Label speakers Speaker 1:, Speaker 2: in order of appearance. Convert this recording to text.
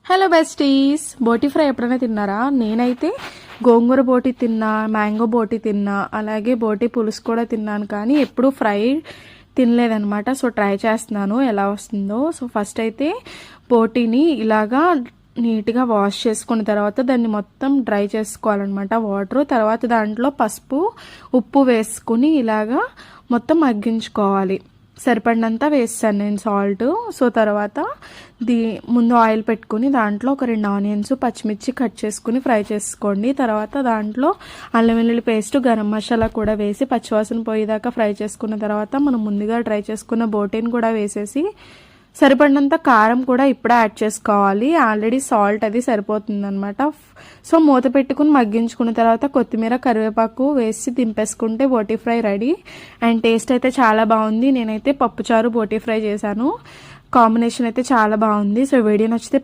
Speaker 1: Hello besties, బోటి fry ఎప్పుడైనా తిన్నారా? నేనైతే గోంగూర బోటి తిన్నా, మ్యాంగో బోటి తిన్నా, అలాగే బోటి పులుసు కూడా తిన్నాను, కానీ ఎప్పుడు ఫ్రై తినలేదనమాట. సో ట్రై చేస్తున్నాను ఎలా వస్తుందో. సో ఫస్ట్ అయితే బోటిని ఇలాగా నీట్గా వాష్ చేసుకున్న తర్వాత దాన్ని మొత్తం డ్రై చేసుకోవాలన్నమాట వాటర్. తర్వాత దాంట్లో పసుపు ఉప్పు వేసుకుని ఇలాగా మొత్తం మగ్గించుకోవాలి. సరిపడినంత వేస్తాను నేను సాల్ట్. సో తర్వాత ముందు ఆయిల్ పెట్టుకుని దాంట్లో ఒక 2 ఆనియన్స్ పచ్చిమిర్చి కట్ చేసుకుని ఫ్రై చేసుకోండి. తర్వాత దాంట్లో అల్లం వెల్లుల్లి పేస్ట్ గరం మసాలా కూడా వేసి పచ్చివాసన పోయేదాకా ఫ్రై చేసుకున్న తర్వాత మనం ముందుగా డ్రై చేసుకున్న బోటిని కూడా వేసేసి సరిపడినంత కారం కూడా ఇప్పుడే యాడ్ చేసుకోవాలి. ఆల్రెడీ సాల్ట్ అది సరిపోతుందన్నమాట. సో మూత పెట్టుకుని మగ్గించుకున్న తర్వాత కొత్తిమీర కరివేపాకు వేసి దింపేసుకుంటే బోటి ఫ్రై రెడీ. అండ్ టేస్ట్ అయితే చాలా బాగుంది. నేనైతే పప్పుచారు బోటి ఫ్రై చేశాను. కాంబినేషన్ అయితే చాలా బాగుంది. సో వీడియో నచ్చితే